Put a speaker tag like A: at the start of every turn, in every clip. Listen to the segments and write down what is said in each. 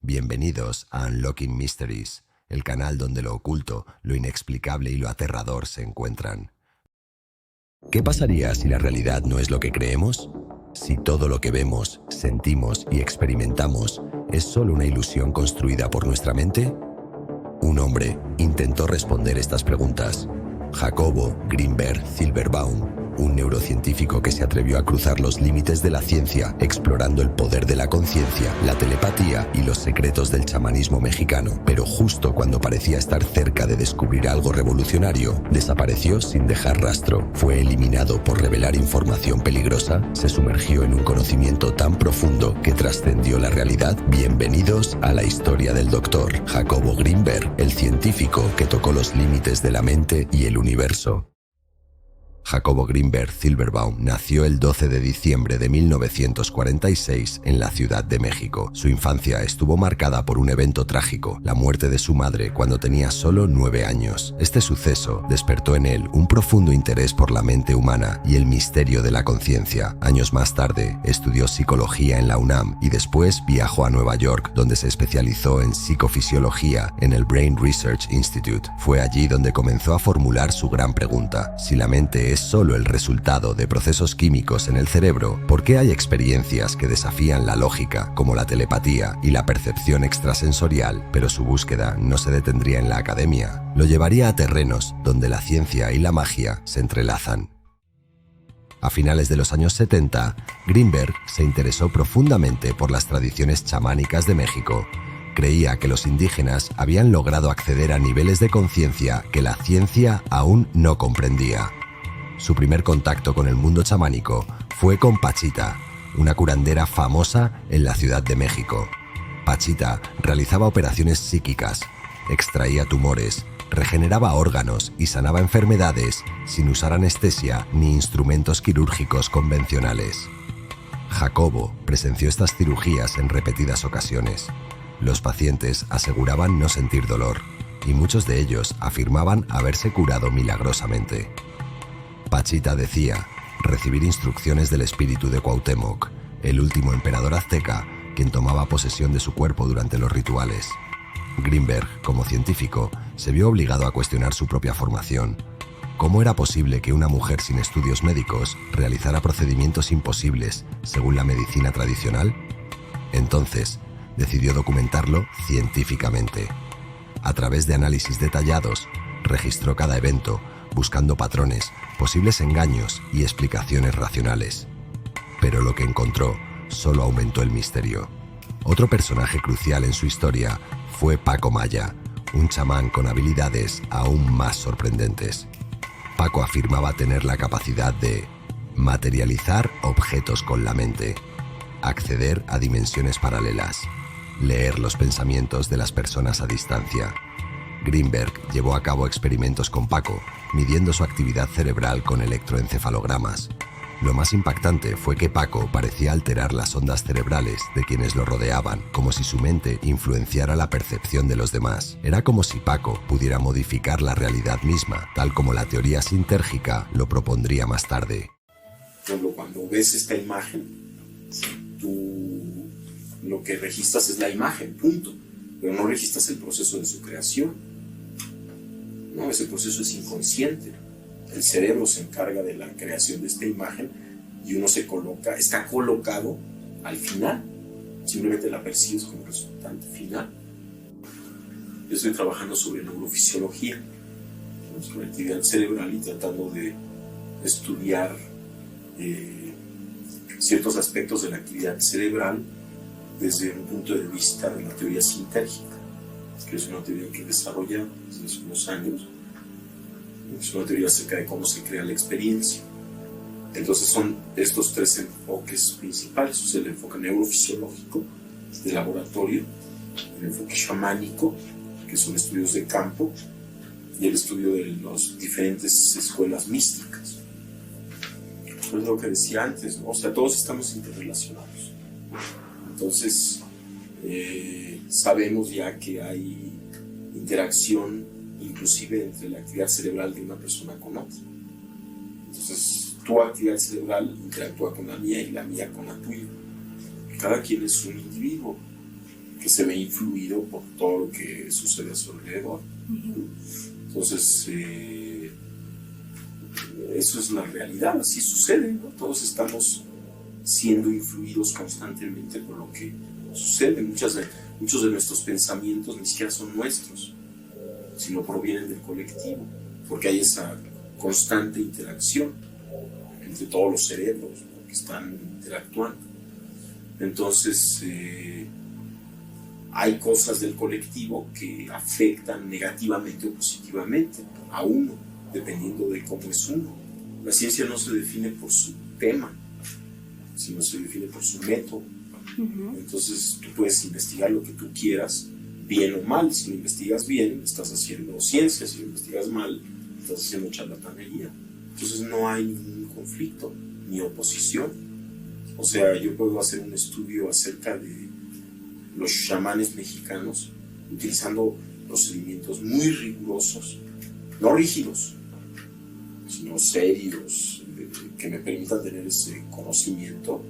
A: Bienvenidos a Unlocking Mysteries, el canal donde lo oculto, lo inexplicable y lo aterrador se encuentran. ¿Qué pasaría si la realidad no es lo que creemos? Si todo lo que vemos, sentimos y experimentamos es solo una ilusión construida por nuestra mente? Un hombre intentó responder estas preguntas. Jacobo Grinberg Silverbaum, un neurocientífico que se atrevió a cruzar los límites de la ciencia explorando el poder de la conciencia, la telepatía y los secretos del chamanismo mexicano. Pero justo cuando parecía estar cerca de descubrir algo revolucionario, desapareció sin dejar rastro. Fue eliminado por revelar información peligrosa, se sumergió en un conocimiento tan profundo que trascendió la realidad. Bienvenidos a la historia del Dr. Jacobo Grinberg, el científico que tocó los límites de la mente y el universo. Jacobo Grinberg Silverbaum nació el 12 de diciembre de 1946 en la Ciudad de México. Su infancia estuvo marcada por un evento trágico, la muerte de su madre cuando tenía solo 9 años. Este suceso despertó en él un profundo interés por la mente humana y el misterio de la conciencia. Años más tarde, estudió psicología en la UNAM y después viajó a Nueva York, donde se especializó en psicofisiología en el Brain Research Institute. Fue allí donde comenzó a formular su gran pregunta: si la mente es solo el resultado de procesos químicos en el cerebro, ¿por qué hay experiencias que desafían la lógica, como la telepatía y la percepción extrasensorial? Pero su búsqueda no se detendría en la academia. Lo llevaría a terrenos donde la ciencia y la magia se entrelazan. A finales de los años 70, Grinberg se interesó profundamente por las tradiciones chamánicas de México. Creía que los indígenas habían logrado acceder a niveles de conciencia que la ciencia aún no comprendía. Su primer contacto con el mundo chamánico fue con Pachita, una curandera famosa en la Ciudad de México. Pachita realizaba operaciones psíquicas, extraía tumores, regeneraba órganos y sanaba enfermedades sin usar anestesia ni instrumentos quirúrgicos convencionales. Jacobo presenció estas cirugías en repetidas ocasiones. Los pacientes aseguraban no sentir dolor y muchos de ellos afirmaban haberse curado milagrosamente. Pachita decía recibir instrucciones del espíritu de Cuauhtémoc, el último emperador azteca, quien tomaba posesión de su cuerpo durante los rituales. Grinberg, como científico, se vio obligado a cuestionar su propia formación. ¿Cómo era posible que una mujer sin estudios médicos realizara procedimientos imposibles según la medicina tradicional? Entonces, decidió documentarlo científicamente. A través de análisis detallados, registró cada evento, buscando patrones, posibles engaños y explicaciones racionales. Pero lo que encontró solo aumentó el misterio. Otro personaje crucial en su historia fue Paco Maya, un chamán con habilidades aún más sorprendentes. Paco afirmaba tener la capacidad de materializar objetos con la mente, acceder a dimensiones paralelas, leer los pensamientos de las personas a distancia. Grinberg llevó a cabo experimentos con Paco, midiendo su actividad cerebral con electroencefalogramas. Lo más impactante fue que Paco parecía alterar las ondas cerebrales de quienes lo rodeaban, como si su mente influenciara la percepción de los demás. Era como si Paco pudiera modificar la realidad misma, tal como la teoría sintérgica lo propondría más tarde.
B: Cuando ves esta imagen, tú lo que registras es la imagen, punto. Pero no registras el proceso de su creación. No, ese proceso es inconsciente. El cerebro se encarga de la creación de esta imagen y uno está colocado al final. Simplemente la percibes como resultante final. Yo estoy trabajando sobre neurofisiología, sobre actividad cerebral y tratando de estudiar ciertos aspectos de la actividad cerebral desde un punto de vista de la teoría sintérgica, que es una teoría que he desarrollado desde hace unos años. Es una teoría acerca de cómo se crea la experiencia. Entonces son estos tres enfoques principales: es el enfoque neurofisiológico de laboratorio, el enfoque chamánico, que son estudios de campo, y el estudio de las diferentes escuelas místicas. Es lo que decía antes, ¿no? O sea, todos estamos interrelacionados. Entonces, sabemos ya que hay interacción inclusive entre la actividad cerebral de una persona con otra. Entonces, tu actividad cerebral interactúa con la mía y la mía con la tuya. Cada quien es un individuo que que se ve influido por todo lo que sucede a su alrededor. Entonces, eso es la realidad, así sucede, ¿no? Todos estamos siendo influidos constantemente por lo que sucede. Muchos de nuestros pensamientos ni siquiera son nuestros, sino provienen del colectivo, porque hay esa constante interacción entre todos los cerebros, ¿no?, que están interactuando. Entonces, hay cosas del colectivo que afectan negativamente o positivamente a uno, dependiendo de cómo es uno. La ciencia no se define por su tema, sino se define por su método. Entonces, tú puedes investigar lo que tú quieras, bien o mal. Si lo investigas bien, estás haciendo ciencia; si lo investigas mal, estás haciendo charlatanería. Entonces, no hay ningún conflicto ni oposición. O sea, yo puedo hacer un estudio acerca de los chamanes mexicanos utilizando procedimientos muy rigurosos, no rígidos, sino serios, que me permitan tener ese conocimiento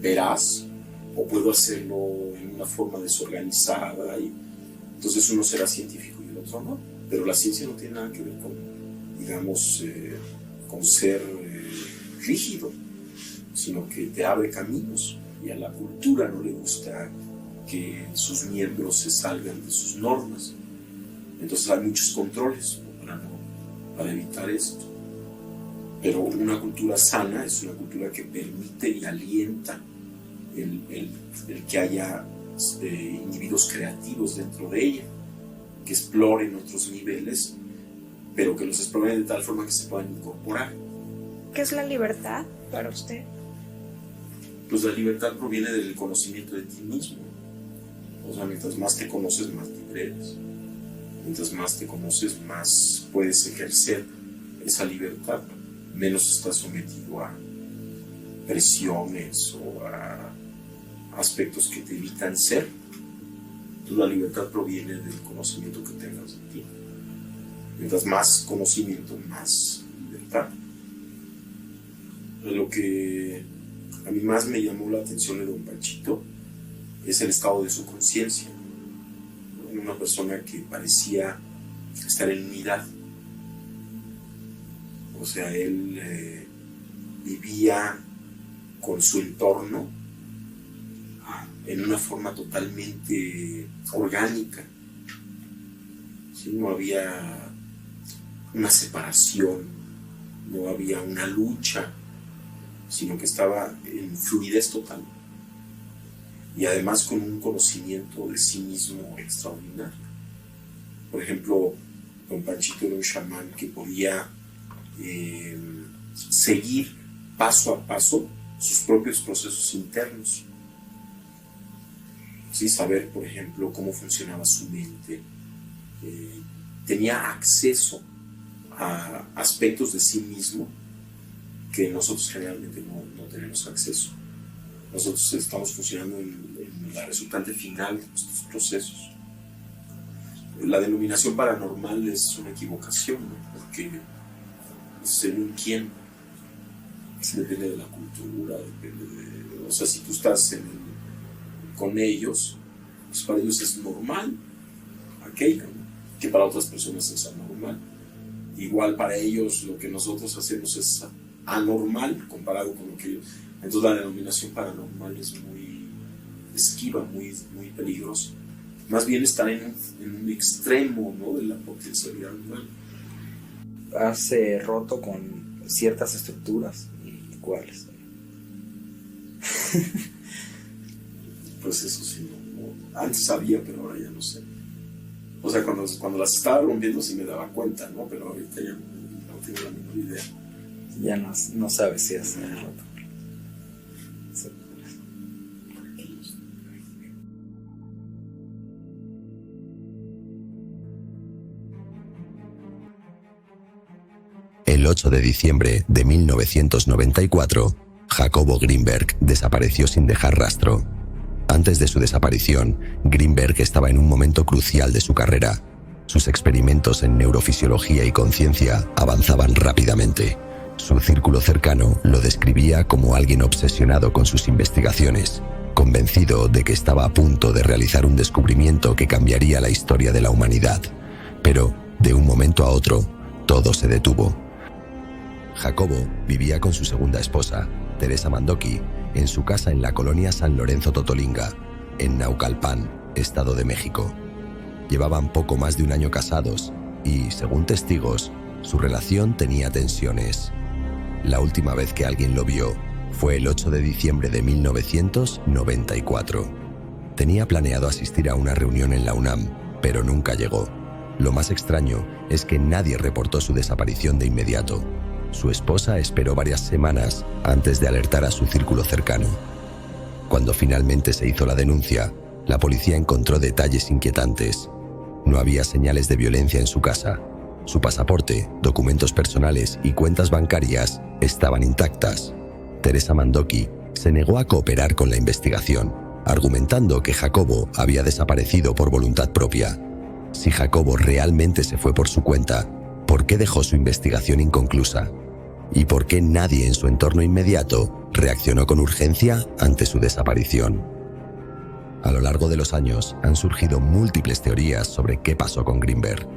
B: veraz, o puedo hacerlo en una forma desorganizada, y entonces uno será científico y el otro no. Pero la ciencia no tiene nada que ver con, digamos, con ser rígido, sino que te abre caminos, y a la cultura no le gusta que sus miembros se salgan de sus normas. Entonces hay muchos controles, ¿no?, para evitar esto. Pero una cultura sana es una cultura que permite y alienta el que haya individuos creativos dentro de ella, que exploren otros niveles, pero que los exploren de tal forma que se puedan incorporar.
C: ¿Qué es la libertad para usted?
B: Pues la libertad proviene del conocimiento de ti mismo. O sea, mientras más te conoces, más libre eres. Mientras más te conoces, más puedes ejercer esa libertad. Menos estás sometido a presiones o a aspectos que te evitan ser. Entonces, la libertad proviene del conocimiento que tengas de ti. Mientras más conocimiento, más libertad. Lo que a mí más me llamó la atención de don Panchito es el estado de su conciencia. Una persona que parecía estar en unidad. O sea, él vivía con su entorno en una forma totalmente orgánica. ¿Sí? No había una separación, no había una lucha, sino que estaba en fluidez total. Y además con un conocimiento de sí mismo extraordinario. Por ejemplo, don Panchito era un chamán que podía seguir paso a paso sus propios procesos internos. ¿Sí? Saber, por ejemplo, cómo funcionaba su mente. Tenía acceso a aspectos de sí mismo que nosotros generalmente no tenemos acceso. Nosotros estamos funcionando en la resultante final de nuestros procesos. La denominación paranormal es una equivocación, ¿no? Porque según quién, depende de la cultura, depende de, o sea, si tú estás con ellos, pues para ellos es normal aquello, ¿no?, que para otras personas es anormal. Igual para ellos lo que nosotros hacemos es anormal comparado con lo que ellos. Entonces la denominación paranormal es muy esquiva, muy peligrosa. Más bien estar en un extremo, ¿no?, de la potencialidad humana.
D: Has roto con ciertas estructuras. ¿Y cuáles?
B: Pues eso sí, no, antes sabía, pero ahora ya no sé. O sea, cuando las estaba rompiendo sí me daba cuenta, ¿no? Pero ahorita ya no tengo la menor idea.
D: Ya no sabes si has roto.
A: El 8 de diciembre de 1994, Jacobo Grinberg desapareció sin dejar rastro. Antes de su desaparición, Grinberg estaba en un momento crucial de su carrera. Sus experimentos en neurofisiología y conciencia avanzaban rápidamente. Su círculo cercano lo describía como alguien obsesionado con sus investigaciones. convencido de que estaba a punto de realizar un descubrimiento que cambiaría la historia de la humanidad. Pero, de un momento a otro, todo se detuvo. Jacobo vivía con su segunda esposa, Teresa Mandoki, en su casa en la colonia San Lorenzo Totolinga, en Naucalpan, Estado de México. Llevaban poco más de un año casados y, según testigos, su relación tenía tensiones. La última vez que alguien lo vio fue el 8 de diciembre de 1994. Tenía planeado asistir a una reunión en la UNAM, pero nunca llegó. Lo más extraño es que nadie reportó su desaparición de inmediato. Su esposa esperó varias semanas antes de alertar a su círculo cercano. Cuando finalmente se hizo la denuncia, la policía encontró detalles inquietantes. No había señales de violencia en su casa. Su pasaporte, documentos personales y cuentas bancarias estaban intactas. Teresa Mandoki se negó a cooperar con la investigación, argumentando que Jacobo había desaparecido por voluntad propia. Si Jacobo realmente se fue por su cuenta, ¿por qué dejó su investigación inconclusa? ¿Y por qué nadie en su entorno inmediato reaccionó con urgencia ante su desaparición? A lo largo de los años han surgido múltiples teorías sobre qué pasó con Greenberg.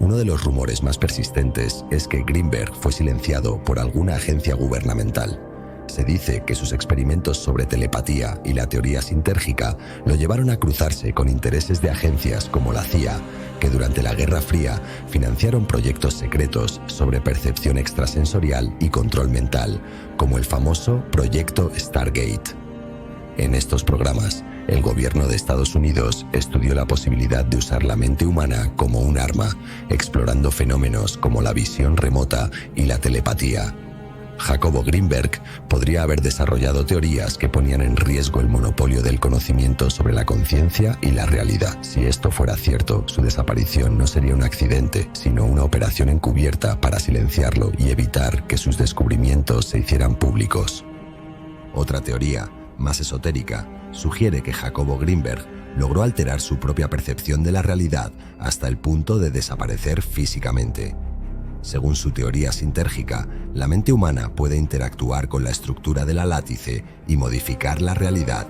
A: Uno de los rumores más persistentes es que Greenberg fue silenciado por alguna agencia gubernamental. Se dice que sus experimentos sobre telepatía y la teoría sintérgica lo llevaron a cruzarse con intereses de agencias como la CIA, que durante la Guerra Fría financiaron proyectos secretos sobre percepción extrasensorial y control mental, como el famoso Proyecto Stargate. En estos programas, el gobierno de Estados Unidos estudió la posibilidad de usar la mente humana como un arma, explorando fenómenos como la visión remota y la telepatía. Jacobo Greenberg podría haber desarrollado teorías que ponían en riesgo el monopolio del conocimiento sobre la conciencia y la realidad. Si esto fuera cierto, su desaparición no sería un accidente, sino una operación encubierta para silenciarlo y evitar que sus descubrimientos se hicieran públicos. Otra teoría, más esotérica, sugiere que Jacobo Greenberg logró alterar su propia percepción de la realidad hasta el punto de desaparecer físicamente. Según su teoría sintérgica, la mente humana puede interactuar con la estructura de la látice y modificar la realidad.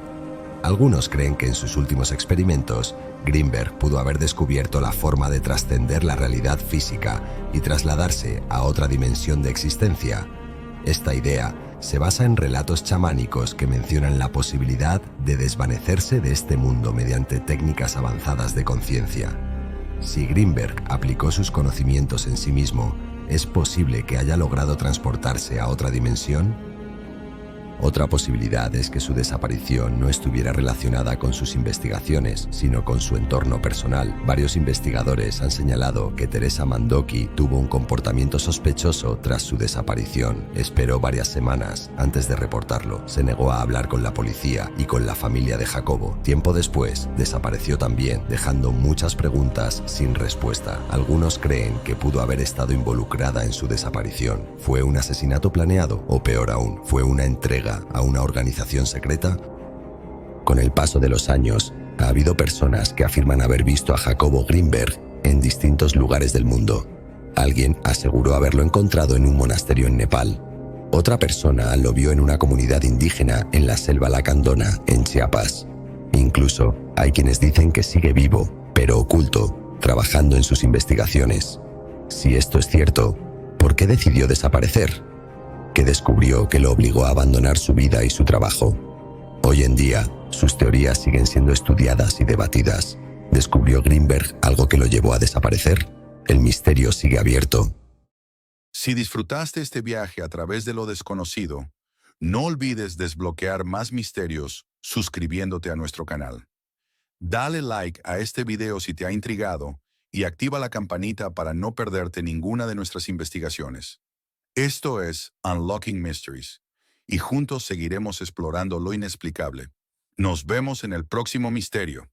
A: Algunos creen que en sus últimos experimentos, Greenberg pudo haber descubierto la forma de trascender la realidad física y trasladarse a otra dimensión de existencia. Esta idea se basa en relatos chamánicos que mencionan la posibilidad de desvanecerse de este mundo mediante técnicas avanzadas de conciencia. Si Greenberg aplicó sus conocimientos en sí mismo, ¿es posible que haya logrado transportarse a otra dimensión? Otra posibilidad es que su desaparición no estuviera relacionada con sus investigaciones, sino con su entorno personal. Varios investigadores han señalado que Teresa Mandoki tuvo un comportamiento sospechoso tras su desaparición. Esperó varias semanas antes de reportarlo. Se negó a hablar con la policía y con la familia de Jacobo. Tiempo después, desapareció también, dejando muchas preguntas sin respuesta. Algunos creen que pudo haber estado involucrada en su desaparición. ¿Fue un asesinato planeado? O peor aún, ¿fue una entrega a una organización secreta? Con el paso de los años, ha habido personas que afirman haber visto a Jacobo Greenberg en distintos lugares del mundo. Alguien aseguró haberlo encontrado en un monasterio en Nepal. Otra persona lo vio en una comunidad indígena en la selva lacandona, en Chiapas. Incluso hay quienes dicen que sigue vivo, pero oculto, trabajando en sus investigaciones. Si esto es cierto, ¿por qué decidió desaparecer? ¿Qué descubrió que lo obligó a abandonar su vida y su trabajo? Hoy en día, sus teorías siguen siendo estudiadas y debatidas. ¿Descubrió Greenberg algo que lo llevó a desaparecer? El misterio sigue abierto.
E: Si disfrutaste este viaje a través de lo desconocido, no olvides desbloquear más misterios suscribiéndote a nuestro canal. Dale like a este video si te ha intrigado y activa la campanita para no perderte ninguna de nuestras investigaciones. Esto es Unlocking Mysteries, y juntos seguiremos explorando lo inexplicable. Nos vemos en el próximo misterio.